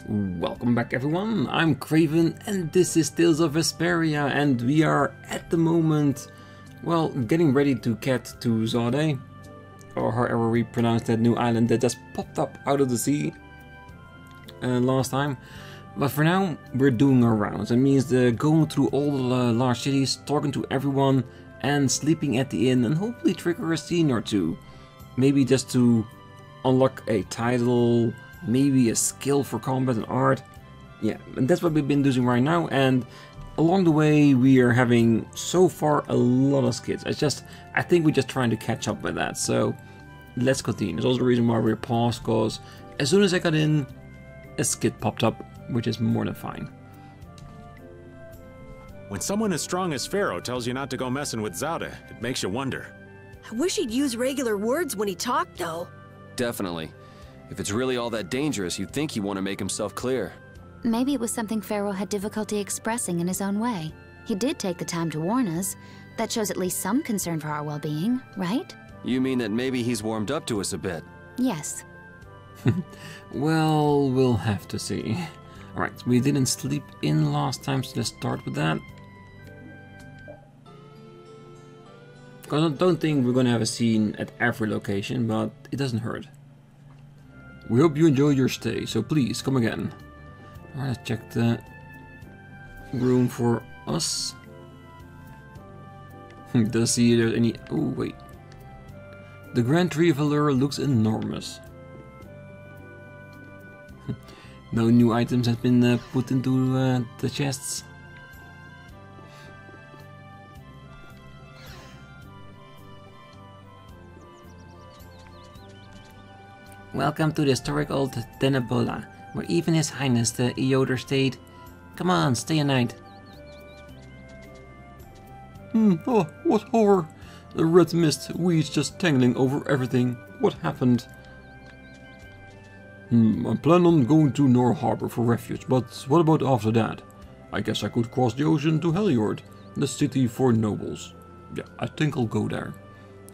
Welcome back everyone, I'm Craven and this is Tales of Vesperia, and we are at the moment, well, getting ready to get to Zode, or however we pronounce that new island that just popped up out of the sea last time. But for now, we're doing our rounds. That means going through all the large cities, talking to everyone, and sleeping at the inn, and hopefully trigger a scene or two. Maybe just to unlock a title, maybe a skill for combat and art. Yeah, and that's what we've been doing right now, and along the way we are having, so far, a lot of skits. I think we're just trying to catch up with that, so let's continue. There's also the reason why we're paused, because as soon as I got in, a skit popped up, which is more than fine. When someone as strong as Pharaoh tells you not to go messing with Zauda, it makes you wonder. I wish he'd use regular words when he talked, though. Definitely. If it's really all that dangerous, you'd think he'd want to make himself clear. Maybe it was something Pharaoh had difficulty expressing in his own way. He did take the time to warn us. That shows at least some concern for our well-being, right? You mean that maybe he's warmed up to us a bit? Yes. Well, we'll have to see. Alright, we didn't sleep in last time, so let's start with that. I don't think we're gonna have a scene at every location, but it doesn't hurt. We hope you enjoy your stay, so please come again. Alright, let's check the room for us. Does see if there's any... Oh, wait. The Grand Tree of Allure looks enormous. No new items have been put into the chests. Welcome to the historic old Denebola, where even His Highness the Eoder stayed. Come on, stay a night. Oh, what horror! The red mist, weeds just tangling over everything. What happened? I plan on going to Nor Harbor for refuge, but what about after that? I guess I could cross the ocean to Heliord, the city for nobles. Yeah, I think I'll go there.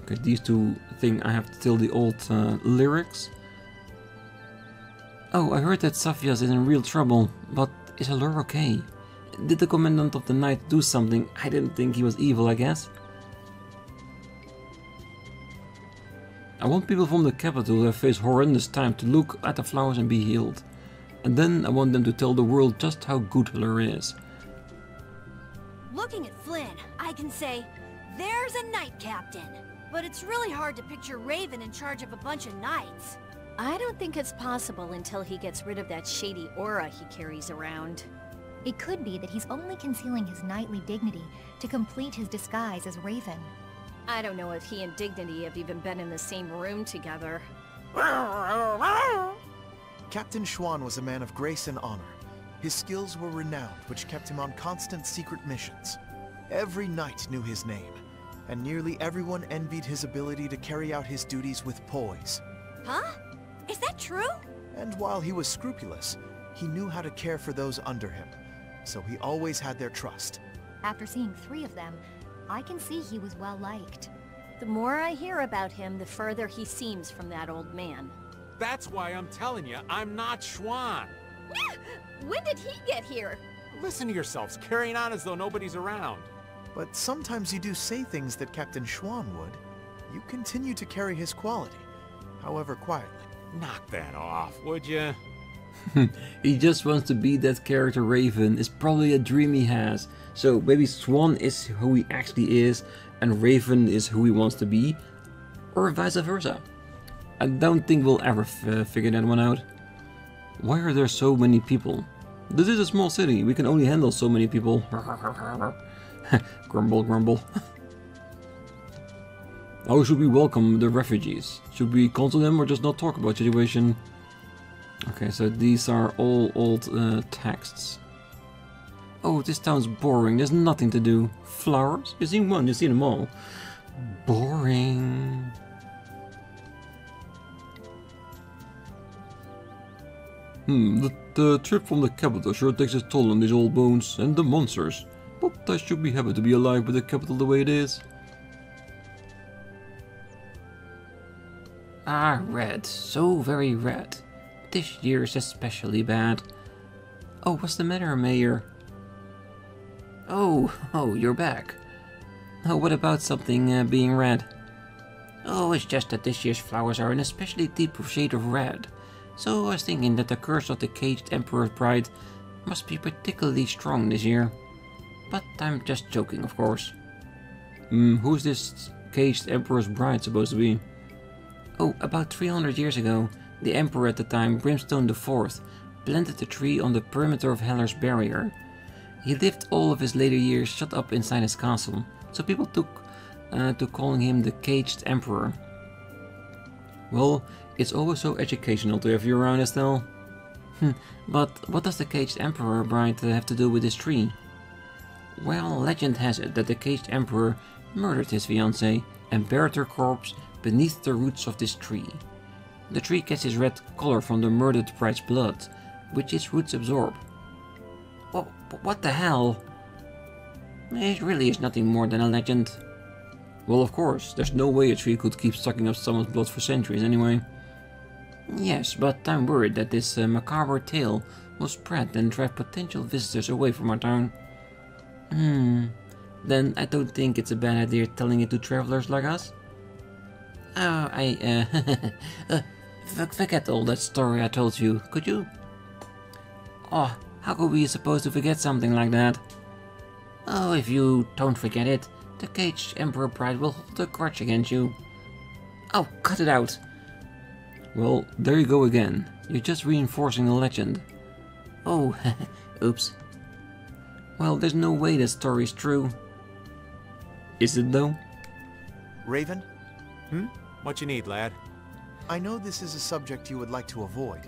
Okay, these two things I have to tell the old lyrics. Oh, I heard that Safias is in real trouble, but is Allure okay? Did the Commandant of the Night do something? I didn't think he was evil, I guess. I want people from the capital who have faced horrendous time to look at the flowers and be healed. And then I want them to tell the world just how good Allure is. Looking at Flynn, I can say, there's a knight captain. But it's really hard to picture Raven in charge of a bunch of knights. I don't think it's possible until he gets rid of that shady aura he carries around. It could be that he's only concealing his knightly dignity to complete his disguise as Raven. I don't know if he and Dignity have even been in the same room together. Captain Schwan was a man of grace and honor. His skills were renowned, which kept him on constant secret missions. Every knight knew his name, and nearly everyone envied his ability to carry out his duties with poise. Huh? Is that true? And while he was scrupulous, he knew how to care for those under him, so he always had their trust. After seeing 3 of them, I can see he was well liked. The more I hear about him, the further he seems from that old man. That's why I'm telling you, I'm not Schwan. When did he get here? Listen to yourselves, carrying on as though nobody's around. But sometimes you do say things that Captain Schwan would. You continue to carry his quality, however quietly. Knock that off, would you? He just wants to be that character Raven. It's probably a dream he has. So maybe Swan is who he actually is and Raven is who he wants to be, or vice versa. I don't think we'll ever figure that one out. Why are there so many people? This is a small city, we can only handle so many people. Grumble, grumble. How should we welcome the refugees? Should we console them or just not talk about the situation? Okay, so these are all old texts. Oh, this town's boring, there's nothing to do. Flowers? You've seen one, you've seen them all. Boring. The trip from the capital sure takes its toll on these old bones and the monsters. But I should be happy to be alive with the capital the way it is. Ah, red. So very red. this year is especially bad. Oh, what's the matter, Mayor? Oh, you're back. Oh, what about something being red? Oh, it's just that this year's flowers are an especially deep shade of red. So I was thinking that the curse of the caged Emperor's bride must be particularly strong this year. But I'm just joking, of course. Who's this caged Emperor's bride supposed to be? Oh, about 300 years ago, the Emperor at the time, Brimstone IV, planted a tree on the perimeter of Hellar's barrier. He lived all of his later years shut up inside his castle, so people took to calling him the Caged Emperor. Well, it's always so educational to have you around, Estelle. But what does the Caged Emperor bride have to do with this tree? Well, legend has it that the Caged Emperor murdered his fiancée and buried her corpse beneath the roots of this tree. The tree gets its red color from the murdered bride's blood, which its roots absorb. Well, what the hell? It really is nothing more than a legend. Well, of course, there's no way a tree could keep sucking up someone's blood for centuries anyway. Yes, but I'm worried that this macabre tale will spread and drive potential visitors away from our town. Then I don't think it's a bad idea telling it to travelers like us. Forget all that story I told you, could you? Oh, how could we be supposed to forget something like that? Oh, if you don't forget it, the Caged Emperor bride will hold a grudge against you. Oh, cut it out! Well, there you go again. You're just reinforcing the legend. Oh, oops. Well, there's no way that story's true. Is it though? Raven? What you need, lad? I know this is a subject you would like to avoid,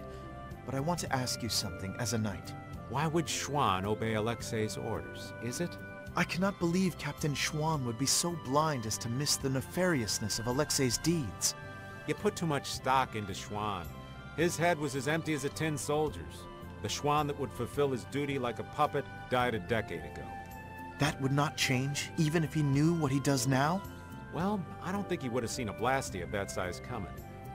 but I want to ask you something as a knight. Why would Schwann obey Alexei's orders, is it? I cannot believe Captain Schwann would be so blind as to miss the nefariousness of Alexei's deeds. You put too much stock into Schwann. His head was as empty as a tin soldier's. The Schwann that would fulfill his duty like a puppet died a decade ago. That would not change, even if he knew what he does now? Well, I don't think he would have seen a blastia of that size coming.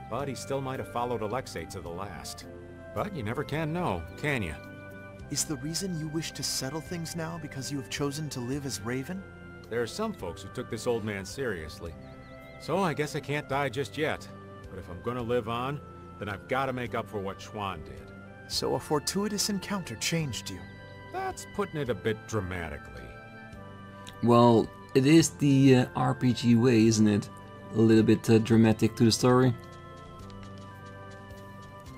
But he still might have followed Alexei to the last. But you never can know, can you? Is the reason you wish to settle things now because you have chosen to live as Raven? There are some folks who took this old man seriously. So I guess I can't die just yet. But if I'm gonna live on, then I've got to make up for what Schwann did. So a fortuitous encounter changed you. That's putting it a bit dramatically. Well, it is the RPG way, isn't it? A little bit dramatic to the story.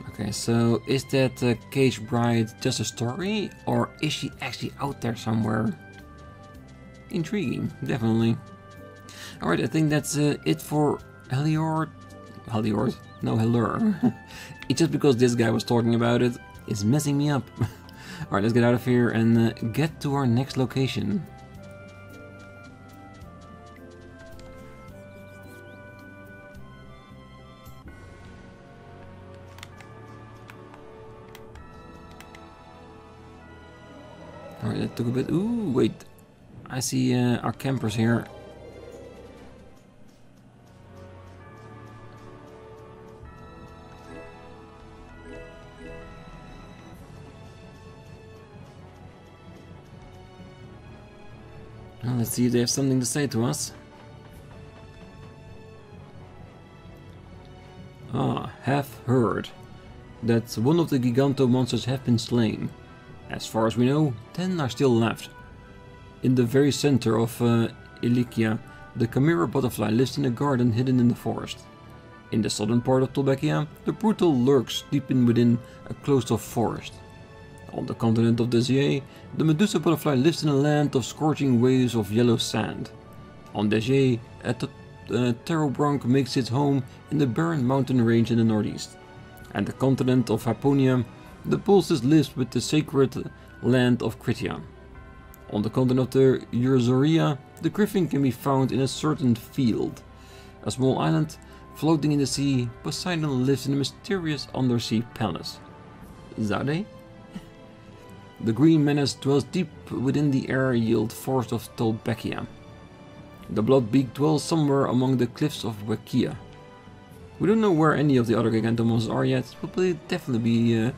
Okay, so is that Caged Bride just a story, or is she actually out there somewhere? Intriguing, definitely. Alright, I think that's it for Heliord. No, Helur. It's just because this guy was talking about it, it's messing me up. Alright, let's get out of here and get to our next location. Alright, that took a bit. Ooh, wait. I see our campers here. Well, let's see if they have something to say to us. Have heard that one of the Giganto monsters have been slain. As far as we know, 10 are still left. In the very center of Ilikia, the Chimera butterfly lives in a garden hidden in the forest. In the southern part of Tolbekia, the brutal lurks deep within a closed-off forest. On the continent of Desier, the Medusa butterfly lives in a land of scorching waves of yellow sand. On Desier, Terrobronc makes its home in the barren mountain range in the northeast. And the continent of Hyponia, the Pulses lives with the sacred land of Critia. On the continent of the Urzoria, the Griffin can be found in a certain field. A small island floating in the sea, Poseidon lives in a mysterious undersea palace. Zade? The Green Menace dwells deep within the air-yield forest of Tolbekia. The Bloodbeak dwells somewhere among the cliffs of Wekia. We don't know where any of the other Gigantomons are yet, but we'll definitely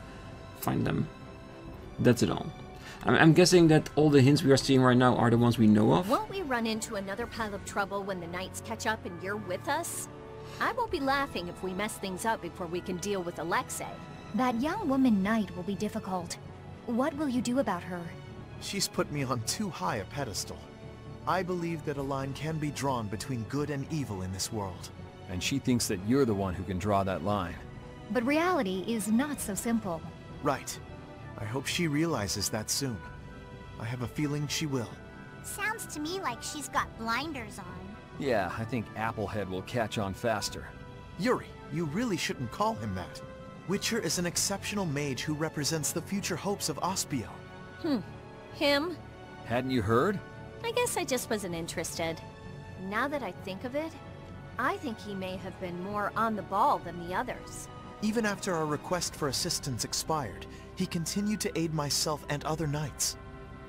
find them. That's it all. I'm guessing that all the hints we are seeing right now are the ones we know of. Won't we run into another pile of trouble when the knights catch up and you're with us? I won't be laughing if we mess things up before we can deal with Alexei. That young woman knight will be difficult. What will you do about her? She's put me on too high a pedestal. I believe that a line can be drawn between good and evil in this world. And she thinks that you're the one who can draw that line. But reality is not so simple. Right. I hope she realizes that soon. I have a feeling she will. Sounds to me like she's got blinders on. Yeah, I think Applehead will catch on faster. Yuri, you really shouldn't call him that. Witcher is an exceptional mage who represents the future hopes of Aspio. Him? Hadn't you heard? I guess I just wasn't interested. Now that I think of it, I think he may have been more on the ball than the others. Even after our request for assistance expired, he continued to aid myself and other knights.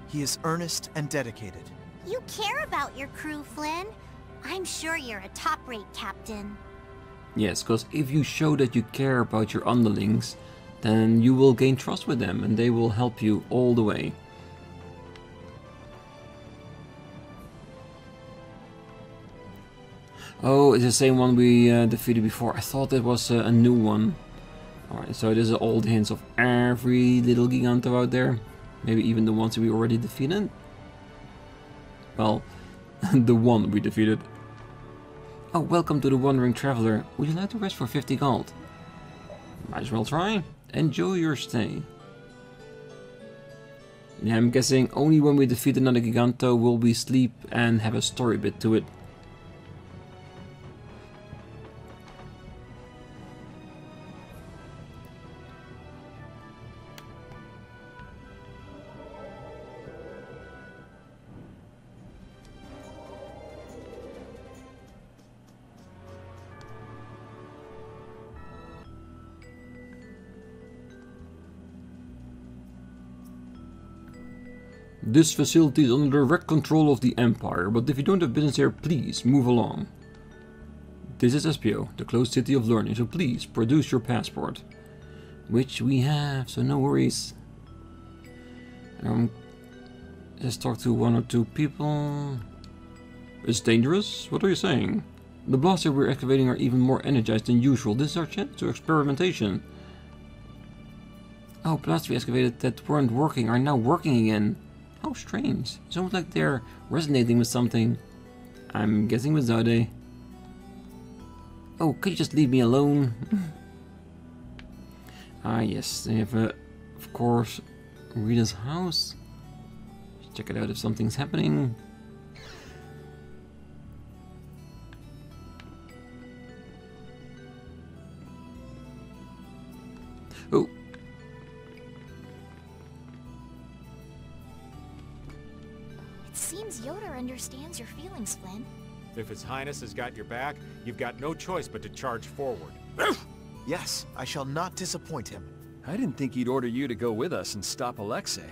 He is earnest and dedicated. You care about your crew, Flynn. I'm sure you're a top-rate captain. Yes, because if you show that you care about your underlings, then you will gain trust with them and they will help you all the way. Oh, it's the same one we defeated before. I thought it was a new one. Alright, so this is all the hints of every little Giganto out there. Maybe even the ones we already defeated. Well, the one we defeated. Oh, welcome to the Wandering Traveler. Would you like to rest for 50 gold? Might as well try. Enjoy your stay. Yeah, I'm guessing only when we defeat another Giganto will we sleep and have a story bit to it. This facility is under direct control of the Empire, but if you don't have business here, please move along. This is Espio, the closed city of learning, so please produce your passport. Which we have, so no worries. Let's talk to one or two people. It's dangerous? What are you saying? The blastia we're excavating are even more energized than usual. This is our chance to experimentation. Oh, blasts we excavated that weren't working are now working again. How strange. It's almost like they're resonating with something. I'm guessing with Zode. Oh, could you just leave me alone? Ah, yes. They have, of course, Rita's house. Let's check it out if something's happening. Oh. Seems Yoder understands your feelings, Flynn. If His Highness has got your back, you've got no choice but to charge forward. Yes, I shall not disappoint him. I didn't think he'd order you to go with us and stop Alexei.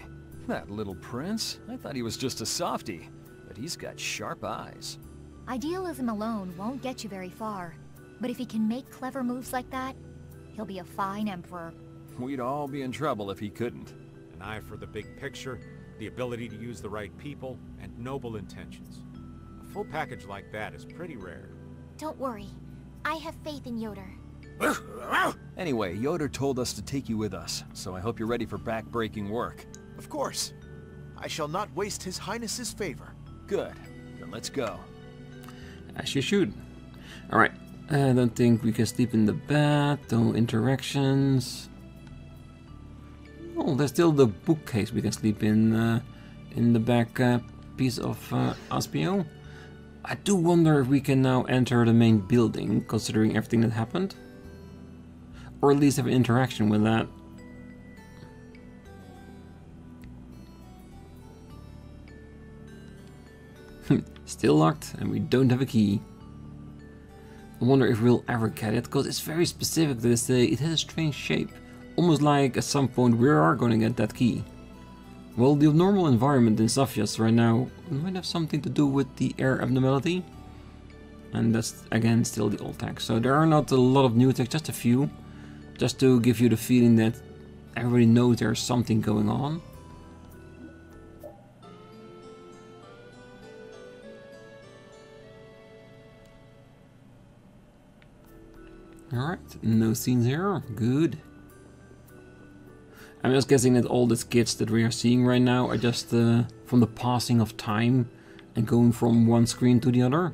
That little prince? I thought he was just a softie, but he's got sharp eyes. Idealism alone won't get you very far. But if he can make clever moves like that, he'll be a fine emperor. We'd all be in trouble if he couldn't. An eye for the big picture, the ability to use the right people, and noble intentions. A full package like that is pretty rare. Don't worry. I have faith in Yoder. Anyway, Yoder told us to take you with us, so I hope you're ready for back-breaking work. Of course. I shall not waste His Highness's favor. Good. Then let's go. As you should. Alright. I don't think we can sleep in the bed. No interactions. Oh, there's still the bookcase we can sleep in the back piece of Aspio. I do wonder if we can now enter the main building, considering everything that happened. Or at least have an interaction with that. Still locked, and we don't have a key. I wonder if we'll ever get it, because it's very specific to this day. It has a strange shape. Almost like at some point we are going to get that key. Well, the abnormal environment in Safias right now might have something to do with the air abnormality. And that's again still the old text. So there are not a lot of new text, just a few. Just to give you the feeling that everybody knows there's something going on. Alright, no scenes here. Good. I'm just guessing that all the skits that we are seeing right now are just from the passing of time and going from one screen to the other.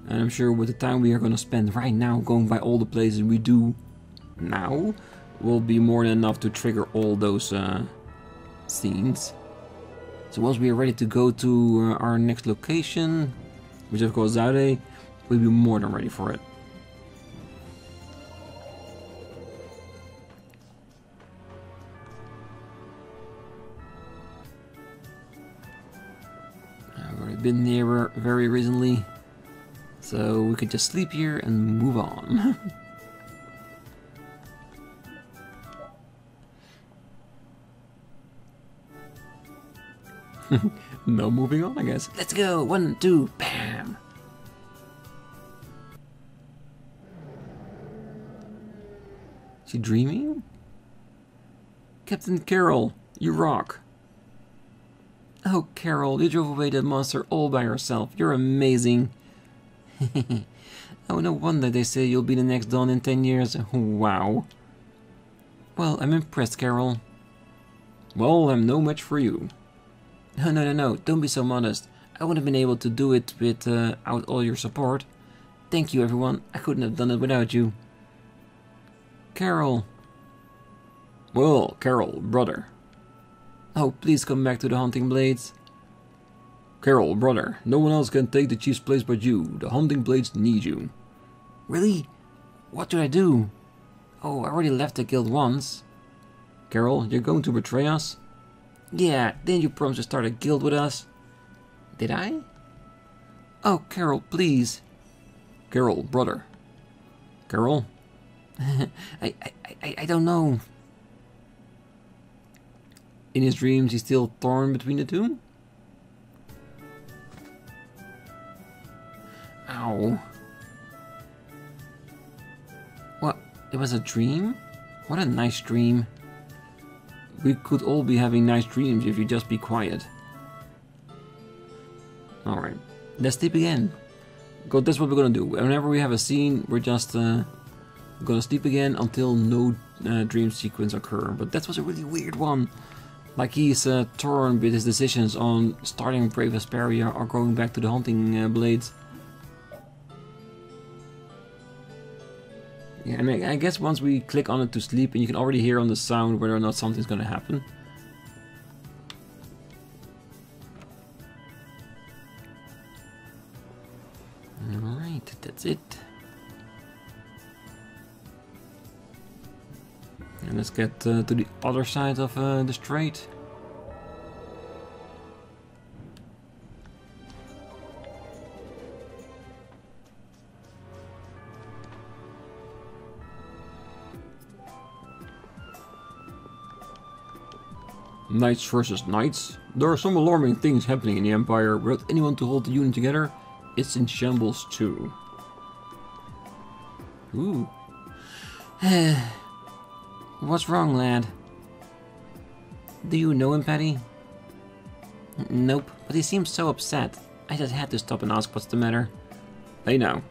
And I'm sure with the time we are going to spend right now going by all the places we do now will be more than enough to trigger all those scenes. So once we are ready to go to our next location, which of course Zaude, we'll be more than ready for it. I've already been there very recently. So we could just sleep here and move on. No moving on, I guess. Let's go! 1, 2, bam! Is she dreaming? Captain Carol, you rock! Oh, Carol, you drove away that monster all by yourself. You're amazing. Oh, no wonder they say you'll be the next Dawn in 10 years. Wow. Well, I'm impressed, Carol. Well, I'm no match for you. No, don't be so modest. I wouldn't have been able to do it without all your support. Thank you, everyone. I couldn't have done it without you. Carol. Well, Carol, brother. Oh, please come back to the Hunting Blades. Carol, brother, no one else can take the chief's place but you. The Hunting Blades need you. Really? What do I do? Oh, I already left the guild once. Carol, you're going to betray us? Yeah, didn't you promise to start a guild with us? Did I? Oh, Carol, please. Carol, brother. Carol? I don't know. In his dreams, he's still torn between the two? Ow. What? It was a dream? What a nice dream. We could all be having nice dreams if you just be quiet. Alright. Let's sleep again. Because that's what we're gonna do. Whenever we have a scene, we're just gonna sleep again until no dream sequence occur. But that was a really weird one. Like he's torn with his decisions on starting Brave Vesperia or going back to the Hunting Blades. Yeah, and I guess once we click on it to sleep, and you can already hear on the sound whether or not something's gonna happen. Alright, that's it. And let's get to the other side of the strait. Knights versus knights. There are some alarming things happening in the Empire. Without anyone to hold the unit together, it's in shambles too. Ooh. What's wrong, lad? Do you know him, Patty? Nope, but he seems so upset. I just had to stop and ask what's the matter. Hey now.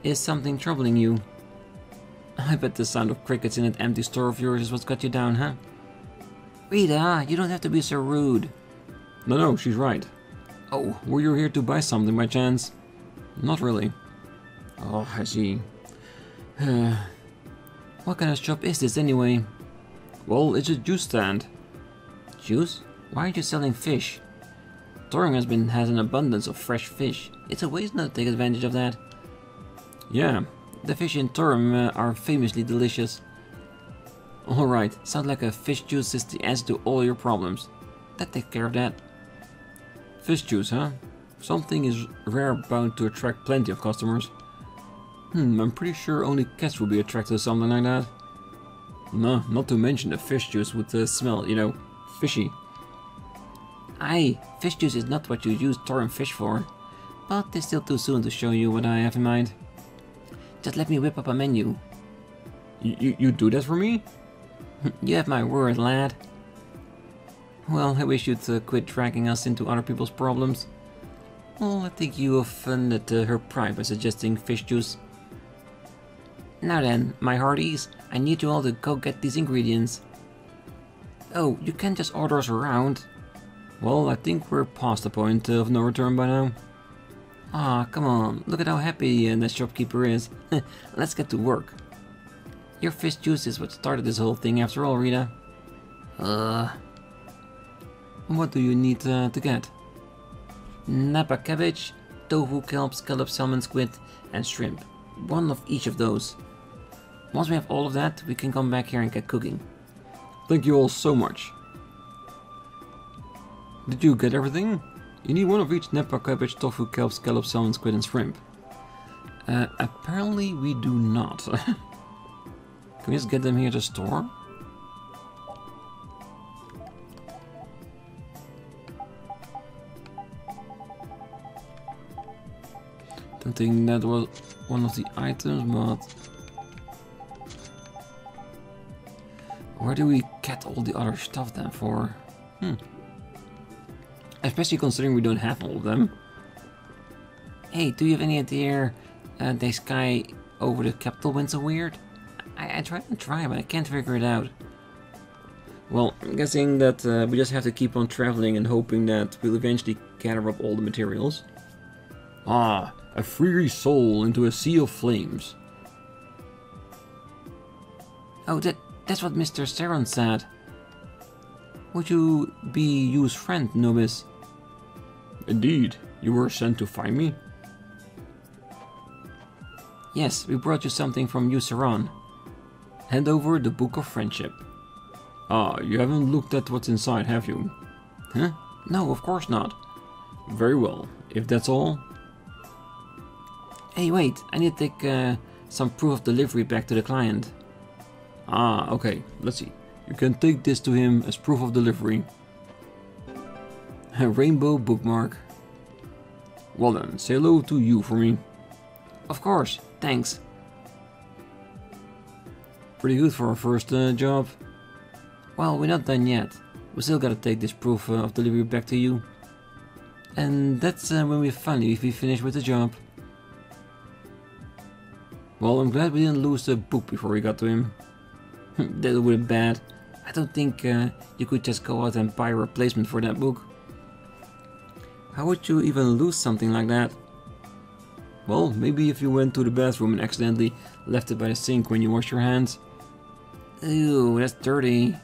Is something troubling you? I bet the sound of crickets in that empty store of yours is what's got you down, huh? Rita, you don't have to be so rude. No, she's right. Oh, were you here to buy something by chance? Not really. Oh, I see. What kind of shop is this anyway? Well, it's a juice stand. Juice? Why aren't you selling fish? Torring has an abundance of fresh fish. It's a waste not to take advantage of that. Yeah, the fish in Torring are famously delicious. Alright, sounds like a fish juice is the answer to all your problems. That takes care of that. Fish juice, huh? Something is rare bound to attract plenty of customers. I'm pretty sure only cats will be attracted to something like that. No, not to mention the fish juice would smell, you know, fishy. Aye, fish juice is not what you use torrent fish for. But it's still too soon to show you what I have in mind. Just let me whip up a menu. You do that for me? You have my word, lad. Well, I wish you'd quit dragging us into other people's problems. Well, I think you offended her pride by suggesting fish juice. Now then, my hearties, I need you all to go get these ingredients. Oh, you can't just order us around. Well, I think we're past the point of no return by now. Ah, come on, look at how happy the shopkeeper is. Let's get to work. Your fish juice is what started this whole thing after all, Rita. What do you need to get? Napa cabbage, tofu, kelp, scallop, salmon, squid, and shrimp. One of each of those. Once we have all of that, we can come back here and get cooking. Thank you all so much. Did you get everything? You need one of each: Napa cabbage, tofu, kelp, scallop, salmon, squid, and shrimp. Apparently we do not. Can we just get them here at the store? Don't think that was one of the items, but... Where do we get all the other stuff then for? Especially considering we don't have all of them. Hey, do you have any idea the sky over the capital went so weird? I tried and tried, but I can't figure it out. Well, I'm guessing that we just have to keep on traveling and hoping that we'll eventually gather up all the materials. Ah, a free soul into a sea of flames. Oh, that's what Mr. Saron said. Would you be Yu's friend, Nobis? Indeed. You were sent to find me? Yes, we brought you something from Yu Saron. Hand over the Book of Friendship. Ah, you haven't looked at what's inside, have you? Huh? No, of course not. Very well. If that's all... Hey, wait. I need to take some proof of delivery back to the client. Ah, okay. Let's see. You can take this to him as proof of delivery. A rainbow bookmark. Well then, say hello to you for me. Of course. Thanks. Pretty good for our first job. Well, we're not done yet. We still gotta take this proof of delivery back to you. And that's when we finally finish with the job. Well, I'm glad we didn't lose the book before we got to him. That would have been bad. I don't think you could just go out and buy a replacement for that book. How would you even lose something like that? Well, maybe if you went to the bathroom and accidentally left it by the sink when you wash your hands. Ew, that's dirty.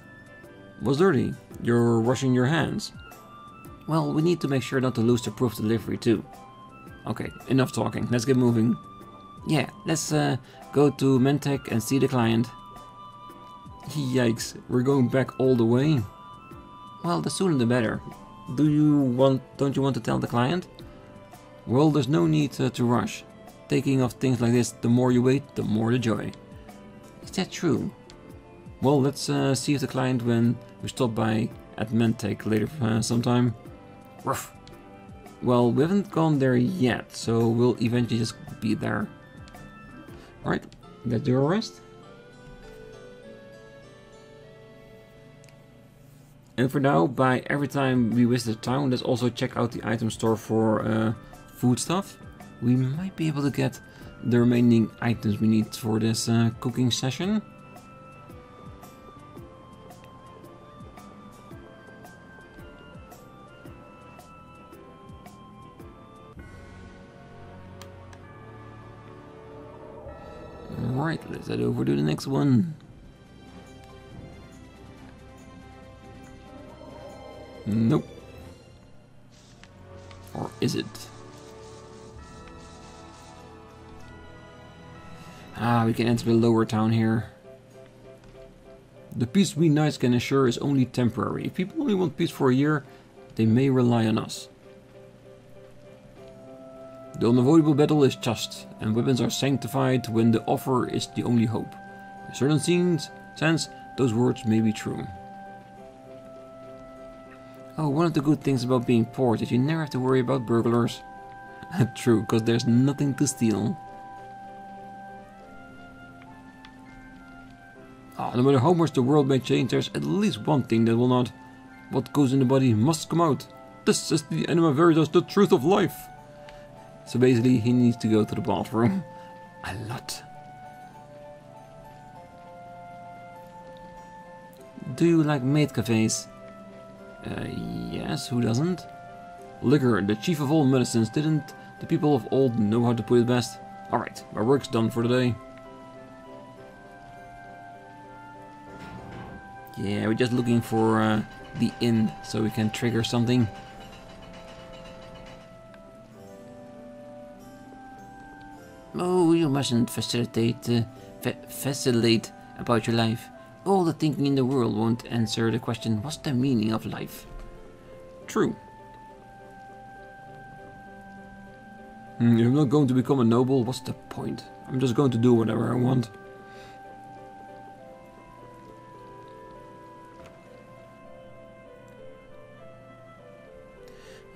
What's dirty? You're washing your hands. Well, we need to make sure not to lose the proof of delivery too. Okay, enough talking. Let's get moving. Yeah, let's go to Mentec and see the client. Yikes, we're going back all the way. Well, the sooner the better. Don't you want to tell the client? Well, there's no need to rush. Taking off things like this, the more you wait, the more the joy. Is that true? Well, let's see if the client when we stop by at Mentec later sometime. Ruff. Well, we haven't gone there yet, so we'll eventually just be there. Alright, let's do our rest. And for now, by every time we visit town, let's also check out the item store for food stuff. We might be able to get the remaining items we need for this cooking session. Alright, let's head over to the next one. Nope. Or is it? Ah, we can enter the lower town here. The peace we knights can assure is only temporary. If people only want peace for a year, they may rely on us. The unavoidable battle is just, and weapons are sanctified when the offer is the only hope. In a certain sense, those words may be true. Oh, one of the good things about being poor is that you never have to worry about burglars. True, because there's nothing to steal. No matter how much the world may change, there's at least one thing that will not. What goes in the body must come out. This is the anima veritas, the truth of life. So basically, he needs to go to the bathroom. A lot. Do you like maid cafes? Yes, who doesn't? Liquor, the chief of all medicines. Didn't the people of old know how to put it best? Alright, my work's done for the day. Yeah, we're just looking for the inn so we can trigger something. Oh, you mustn't facilitate about your life. All the thinking in the world won't answer the question, what's the meaning of life? True. If I'm not going to become a noble, what's the point? I'm just going to do whatever I want.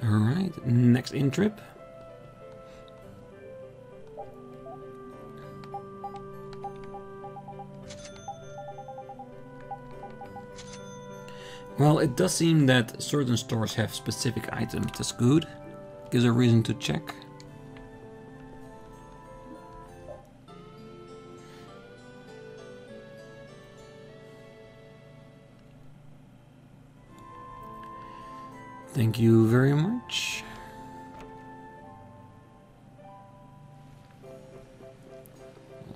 Alright, next in trip. Well, it does seem that certain stores have specific items. That's good. Gives a reason to check. Thank you very much.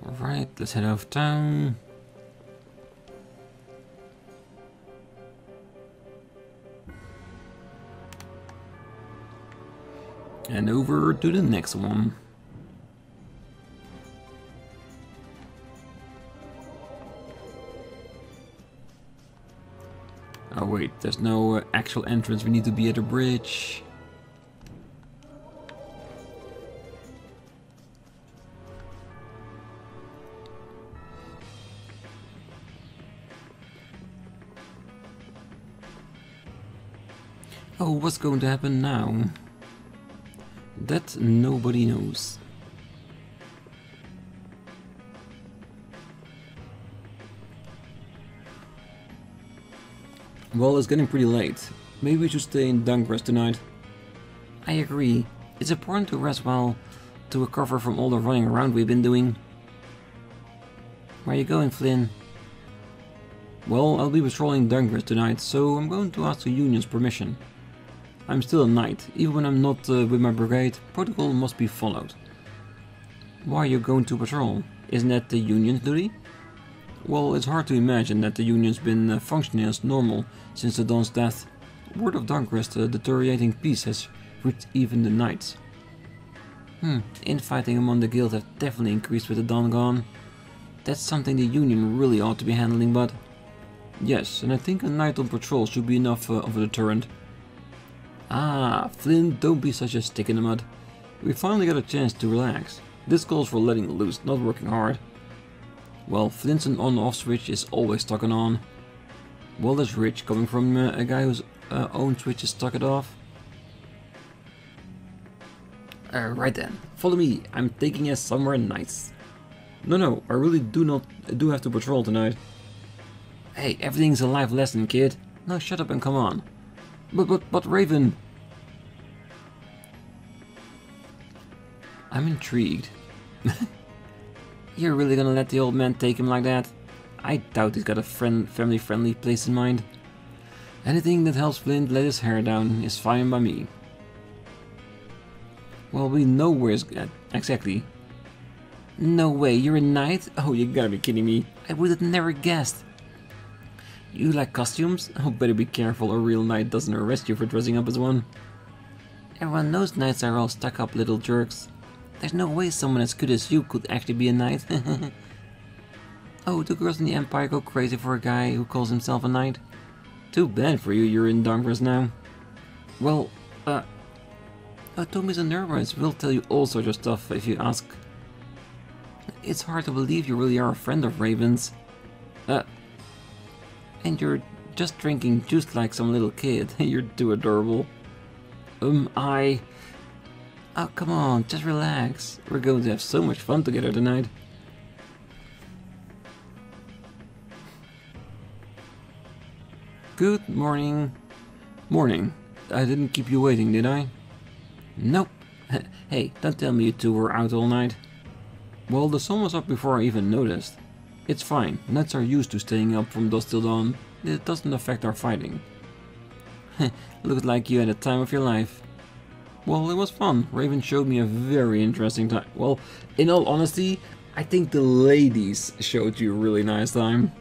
Alright, let's head out of town. And over to the next one. Oh wait, there's no actual entrance, we need to be at a bridge. Oh, what's going to happen now? That nobody knows. Well, it's getting pretty late. Maybe we should stay in Dahngrest tonight. I agree. It's important to rest well to recover from all the running around we've been doing. Where are you going, Flynn? Well, I'll be patrolling Dahngrest tonight, so I'm going to ask the Union's permission. I'm still a knight. Even when I'm not with my brigade, protocol must be followed. Why are you going to patrol? Isn't that the Union's duty? Well, it's hard to imagine that the Union's been functioning as normal since the Dawn's death. Word of Dahngrest, deteriorating peace has reached even the knights. Infighting among the guild have definitely increased with the Dawn gone. That's something the Union really ought to be handling, but... Yes, and I think a knight on patrol should be enough of a deterrent. Ah, Flynn, don't be such a stick in the mud. We finally got a chance to relax. This calls for letting loose, not working hard. Well, Flynn's on-off switch is always stuck on. Well, that's rich, coming from a guy whose own switch is stuck off. Right then, follow me, I'm taking us somewhere nice. No, I really do have to patrol tonight. Hey, everything's a life lesson, kid. Now shut up and come on. But Raven... I'm intrigued. You're really gonna let the old man take him like that? I doubt he's got a family-friendly place in mind. Anything that helps Flynn let his hair down is fine by me. Well, we know where it's at, exactly. No way, you're a knight? Oh, you gotta be kidding me. I would have never guessed. You like costumes? Oh, better be careful, a real knight doesn't arrest you for dressing up as one. Everyone knows knights are all stuck-up little jerks. There's no way someone as good as you could actually be a knight. Oh, do girls in the Empire go crazy for a guy who calls himself a knight? Too bad for you, you're in Dahngrest now. Well, Tommy's a nervous. We'll tell you all sorts of stuff if you ask. It's hard to believe you really are a friend of Raven's. And you're just drinking juice like some little kid. You're too adorable. Oh, come on, just relax. We're going to have so much fun together tonight. Good morning. Morning. I didn't keep you waiting, did I? Nope. Hey, don't tell me you two were out all night. Well, the sun was up before I even noticed. It's fine. Knights are used to staying up from dusk till dawn. It doesn't affect our fighting. Looked like you had a time of your life. Well, it was fun. Raven showed me a very interesting time. Well, in all honesty, I think the ladies showed you a really nice time.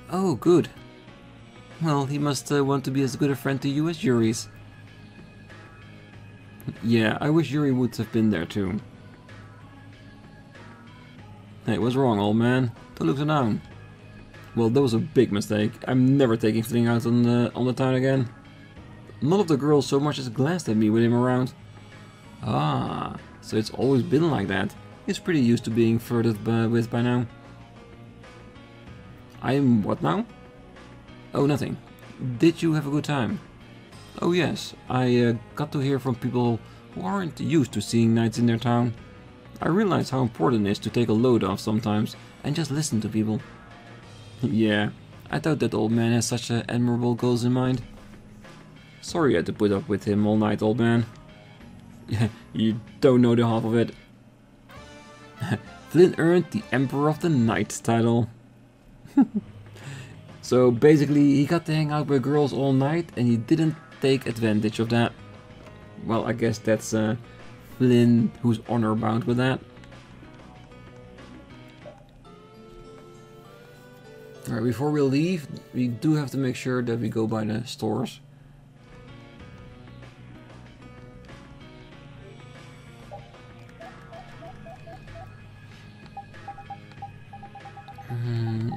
Oh, good. Well, he must want to be as good a friend to you as Yuri's. Yeah, I wish Yuri would have been there too. Hey, what's wrong, old man? Don't look so down. Well, that was a big mistake. I'm never taking Flynn out on the town again. None of the girls so much as glanced at me with him around. Ah, so it's always been like that. He's pretty used to being flirted with by now. I'm what now? Oh, nothing. Did you have a good time? Oh yes, I got to hear from people who aren't used to seeing knights in their town. I realized how important it is to take a load off sometimes and just listen to people. Yeah, I thought that old man has such admirable goals in mind. Sorry you had to put up with him all night, old man. You don't know the half of it. Flynn earned the Emperor of the Night title. So basically he got to hang out with girls all night and he didn't take advantage of that. Well, I guess that's Flynn who's honor bound with that. Alright, before we leave, we do have to make sure that we go by the stores.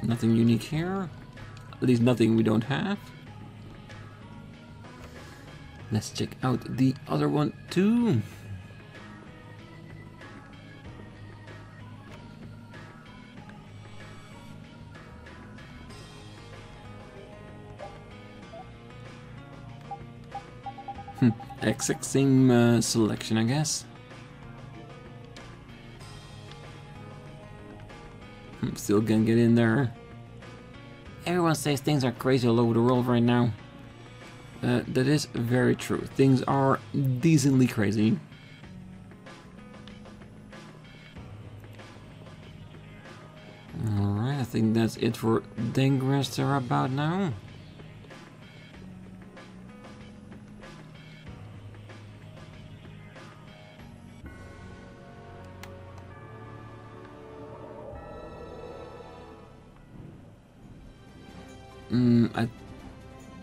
Nothing unique here. At least nothing we don't have. Let's check out the other one too. Exact same selection, I guess. Still can't get in there. Everyone says things are crazy all over the world right now. That is very true. Things are decently crazy. Alright, I think that's it for Dahngrest about now. I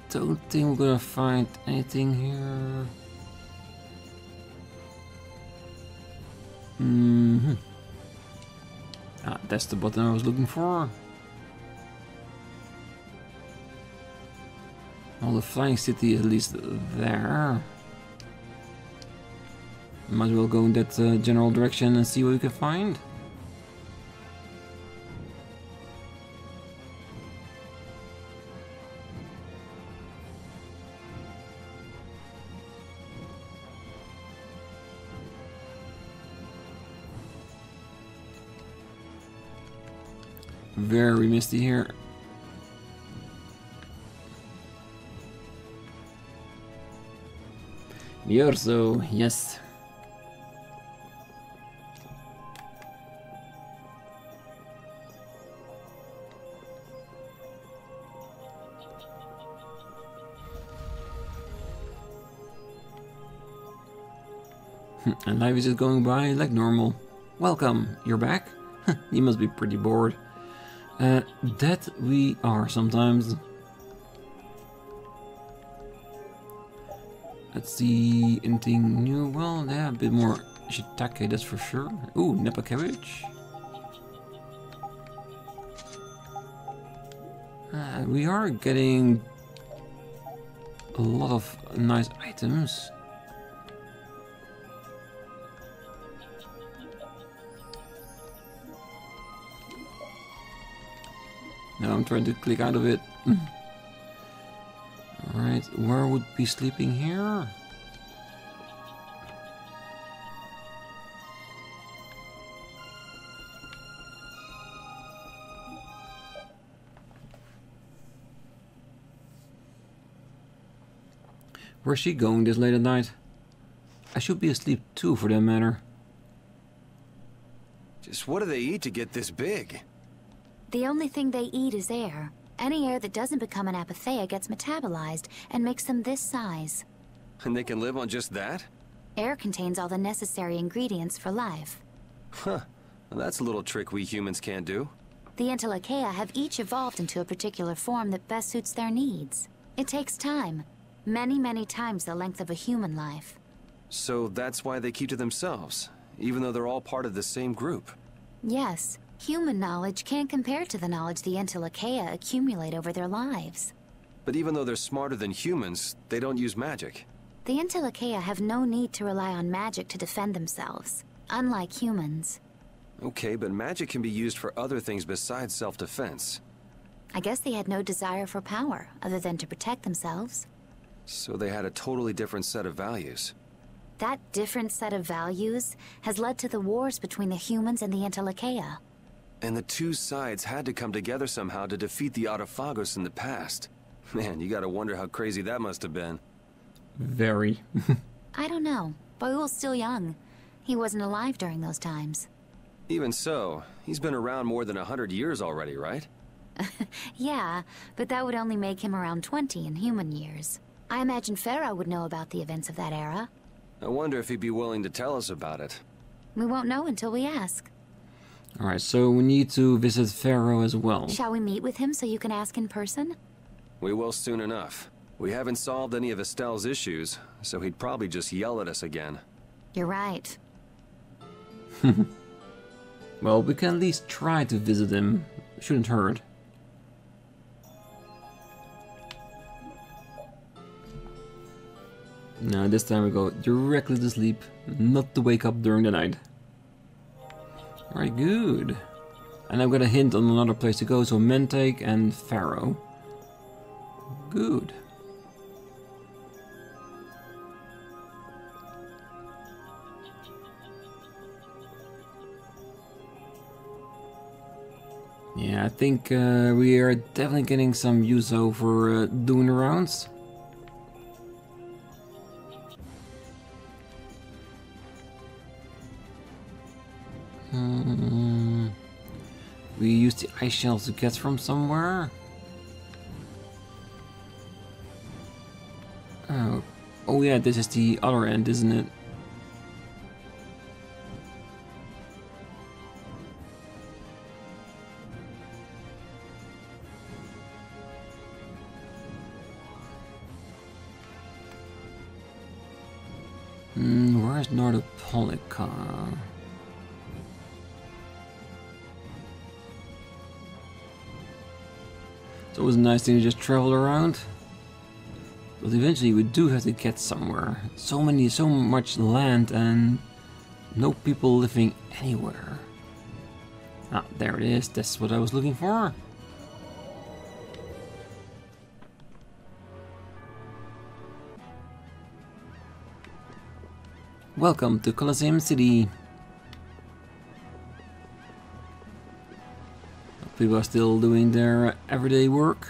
don't think we're gonna find anything here. Ah, that's the button I was looking for. Well, the flying city is at least there. Might as well go in that general direction and see what we can find. Very misty here. Yorzo, yes. And life is just going by like normal. Welcome, you're back? You must be pretty bored. That we are sometimes. Let's see, anything new? Well, yeah, a bit more shiitake, that's for sure. Ooh, Napa cabbage. We are getting a lot of nice items. Now I'm trying to click out of it. Alright, where would be sleeping here? Where's she going this late at night? I should be asleep too, for that matter. Just what do they eat to get this big? The only thing they eat is air. Any air that doesn't become an apatheia gets metabolized and makes them this size. And they can live on just that? Air contains all the necessary ingredients for life. Huh. Well, that's a little trick we humans can't do. The Interlakeia have each evolved into a particular form that best suits their needs. It takes time. Many, many times the length of a human life. So that's why they keep to themselves, even though they're all part of the same group. Yes. Human knowledge can't compare to the knowledge the Interlakeia accumulate over their lives. But even though they're smarter than humans, they don't use magic. The Interlakeia have no need to rely on magic to defend themselves, unlike humans. Okay, but magic can be used for other things besides self-defense. I guess they had no desire for power, other than to protect themselves. So they had a totally different set of values. That different set of values has led to the wars between the humans and the Interlakeia. And the two sides had to come together somehow to defeat the Autophagos in the past. Man, you gotta wonder how crazy that must have been. Very. I don't know. Baul's still young. He wasn't alive during those times. Even so, he's been around more than 100 years already, right? Yeah, but that would only make him around 20 in human years. I imagine Pharaoh would know about the events of that era. I wonder if he'd be willing to tell us about it. We won't know until we ask. Alright, so we need to visit Pharaoh as well. Shall we meet with him so you can ask in person? We will soon enough. We haven't solved any of Estelle's issues, so he'd probably just yell at us again. You're right. Well, we can at least try to visit him. Shouldn't hurt. Now this time we go directly to sleep, not to wake up during the night. Alright, good. And I've got a hint on another place to go, so Mentake and Pharaoh. Good. Yeah, I think we are definitely getting some use over doing the rounds. We use the ice shells to get from somewhere. Oh yeah, this is the other end, isn't it? Where's Nordopolica? It's always a nice thing to just travel around. But eventually we do have to get somewhere. So much land and no people living anywhere. Ah, there it is. That's what I was looking for. Welcome to Colosseum City. People are still doing their everyday work.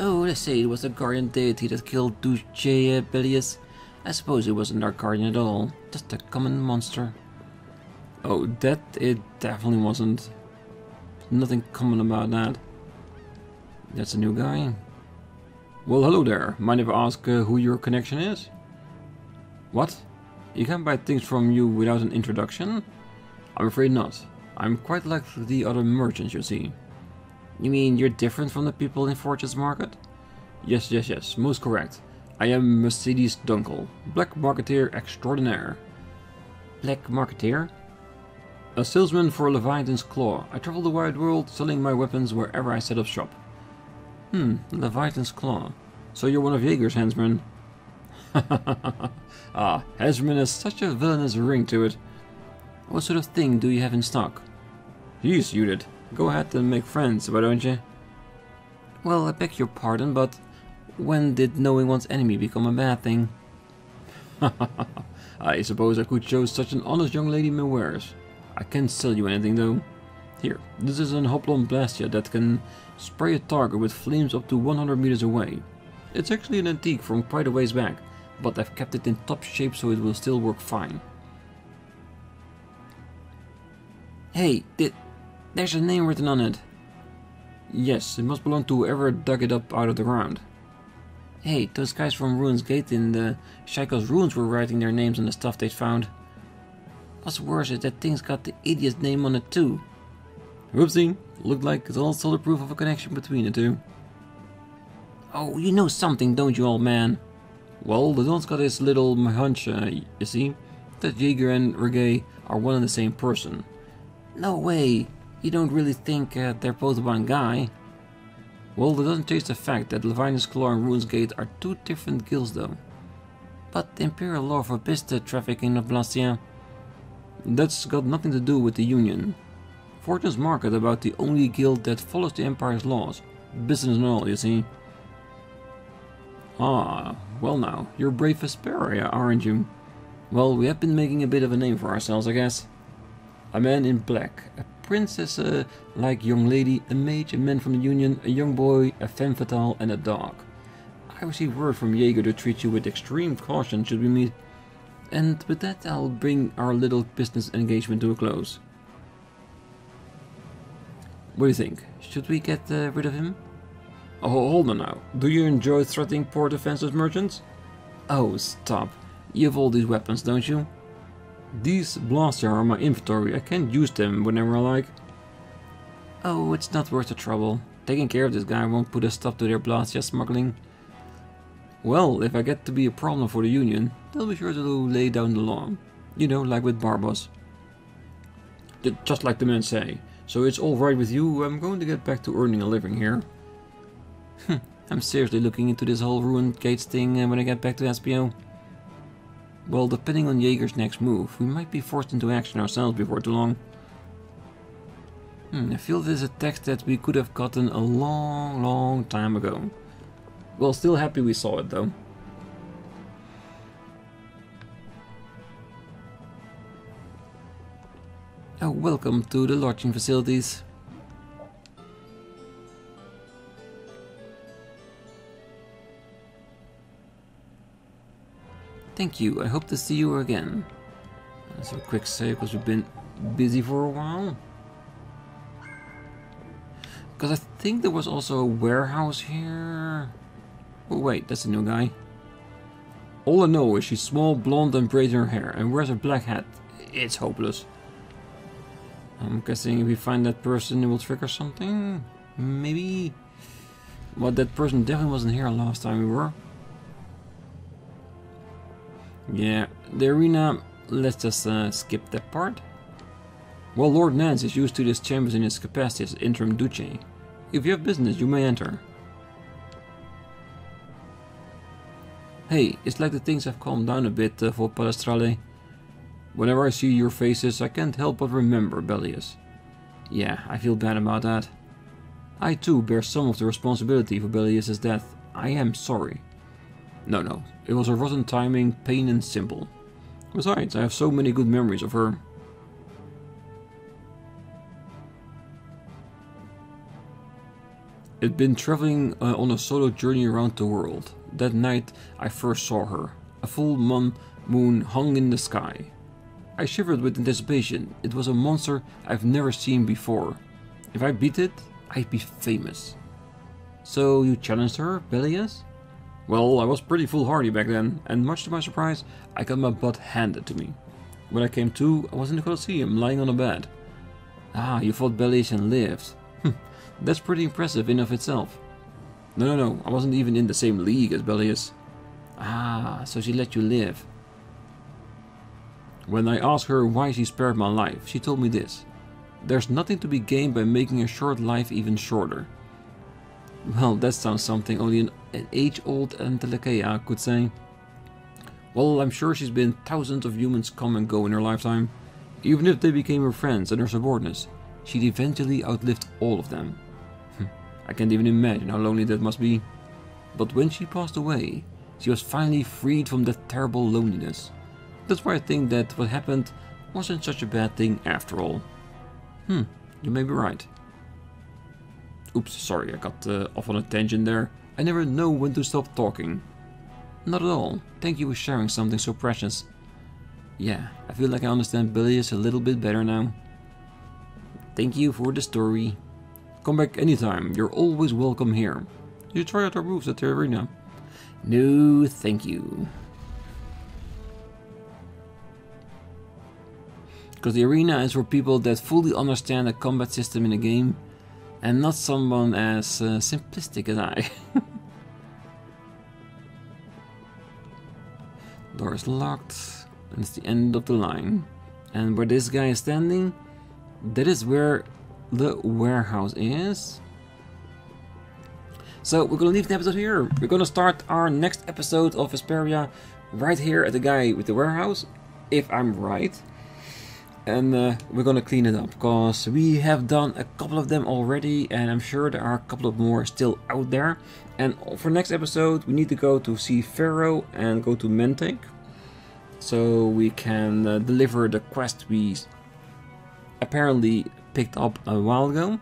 Oh, let's say it was a guardian deity that killed Duce Bellius. I suppose it wasn't our guardian at all, just a common monster. Oh, that it definitely wasn't. Nothing common about that. That's a new guy. Well, hello there. Mind if I ask who your connection is? What? You can't buy things from you without an introduction? I'm afraid not. I'm quite like the other merchants you see. You mean you're different from the people in Fortune's Market? Yes, most correct. I am Mercedes Dunkel, Black Marketeer Extraordinaire. Black Marketeer? A salesman for Leviathan's Claw. I travel the wide world selling my weapons wherever I set up shop. Leviathan's Claw. So you're one of Jaeger's henchmen. Ah, henchman has such a villainous ring to it. What sort of thing do you have in stock? Jeez, Judith. Go ahead and make friends, why don't you? Well, I beg your pardon, but when did knowing one's enemy become a bad thing? I suppose I could show such an honest young lady my wares. I can't sell you anything though. Here, this is an Hoplon blastia that can spray a target with flames up to 100 meters away. It's actually an antique from quite a ways back, but I've kept it in top shape so it will still work fine. Hey, there's a name written on it. Yes, it must belong to whoever dug it up out of the ground. Hey, those guys from Ruins Gate in the Shaikos ruins were writing their names on the stuff they found. What's worse is that thing's got the idiot's name on it too. Whoopsie, looked like it's all solid proof of a connection between the two. Oh, you know something, don't you, old man? Well, the Don's got his little hunch, you see, that Jaeger and Reggae are one and the same person. No way, you don't really think they're both one guy? Well, that doesn't change the fact that Leviathan's Claw and Ruins Gate are two different guilds though. But the Imperial law forbids the trafficking of blastia. That's got nothing to do with the Union. Fortune's market about the only guild that follows the Empire's laws. Business and all, you see. Ah, well now, you're brave Vesperia, aren't you? Well, we have been making a bit of a name for ourselves, I guess. A man in black, a princess-like young lady, a mage, a man from the Union, a young boy, a femme fatale, and a dog. I received word from Jaeger to treat you with extreme caution should we meet. And with that, I'll bring our little business engagement to a close. What do you think? Should we get rid of him? Oh, hold on now. Do you enjoy threatening poor defenseless merchants? Oh, stop. You have all these weapons, don't you? These blastia are my inventory. I can't use them whenever I like. Oh, it's not worth the trouble. Taking care of this guy won't put a stop to their blastia smuggling. Well, if I get to be a problem for the Union, they'll be sure to lay down the law. You know, like with Barbos. Just like the men say. So it's alright with you, I'm going to get back to earning a living here. I'm seriously looking into this whole Ruined Gates thing when I get back to SPO. Well, depending on Jaeger's next move, we might be forced into action ourselves before too long. I feel this is a text that we could have gotten a long time ago. Well, still happy we saw it though. Oh, welcome to the lodging facilities. Thank you, I hope to see you again. That's a quick save because we've been busy for a while. Because I think there was also a warehouse here. Oh wait, that's a new guy. All I know is she's small, blonde and braiding her hair and wears a black hat. It's hopeless. I'm guessing if we find that person it will trigger something? Maybe? Well, that person definitely wasn't here last time we were. Yeah, the arena, let's just skip that part. Well, Lord Nance is used to these chambers in his capacity as interim duce. If you have business, you may enter. Hey, it's like the things have calmed down a bit for Palestrale. Whenever I see your faces, I can't help but remember Bellius. Yeah, I feel bad about that. I too bear some of the responsibility for Bellius' death. I am sorry. No, it was a rotten timing, plain and simple. Besides, I have so many good memories of her. I'd been traveling on a solo journey around the world. That night I first saw her. A full moon hung in the sky. I shivered with anticipation. It was a monster I've never seen before. If I beat it, I'd be famous. So you challenged her, Bellius? Well, I was pretty foolhardy back then, and much to my surprise, I got my butt handed to me. When I came to, I was in the Colosseum, lying on a bed. Ah, you fought Bellius and lived. That's pretty impressive in of itself. No, I wasn't even in the same league as Bellius. Ah, so she let you live. When I asked her why she spared my life, she told me this. There's nothing to be gained by making a short life even shorter. Well, that sounds something only an age-old Antelekea could say. Well, I'm sure she's been thousands of humans come and go in her lifetime. Even if they became her friends and her subordinates, she'd eventually outlived all of them. I can't even imagine how lonely that must be. But when she passed away, she was finally freed from that terrible loneliness. That's why I think that what happened wasn't such a bad thing after all. You may be right. Oops, sorry, I got off on a tangent there. I never know when to stop talking. Not at all. Thank you for sharing something so precious. Yeah, I feel like I understand Bilious a little bit better now. Thank you for the story. Come back anytime, you're always welcome here. You try out our moves at the arena. No, thank you. Because the arena is for people that fully understand the combat system in a game, and not someone as simplistic as I. Door is locked, and it's the end of the line. And where this guy is standing, that is where the warehouse is. So we're gonna leave the episode here. We're gonna start our next episode of Vesperia right here at the guy with the warehouse, if I'm right. And we're gonna clean it up, because we have done a couple of them already, and I'm sure there are a couple of more still out there. And for next episode, we need to go to see Pharaoh and go to Mentake, so we can deliver the quest we apparently picked up a while ago.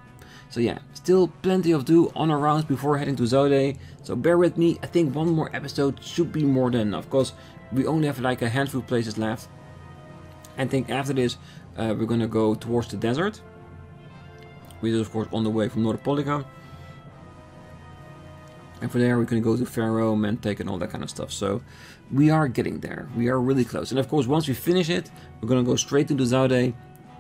So yeah, still plenty of do on our rounds before heading to Zode, so bear with me. I think one more episode should be more than enough, because we only have like a handful of places left. I think after this we're gonna go towards the desert, which is of course on the way from Nordopolica. And from there we're gonna go to Pharaoh, Mentake and all that kind of stuff. So we are getting there. We are really close. And of course once we finish it, we're gonna go straight into Zode,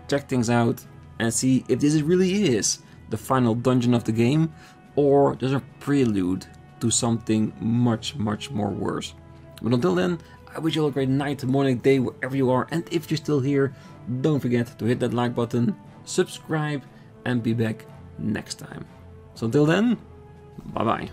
check things out, and see if this really is the final dungeon of the game, or just a prelude to something much more worse. But until then, I wish you all a great night, morning, day, wherever you are, and if you're still here, don't forget to hit that like button, subscribe, and be back next time. So until then, bye bye.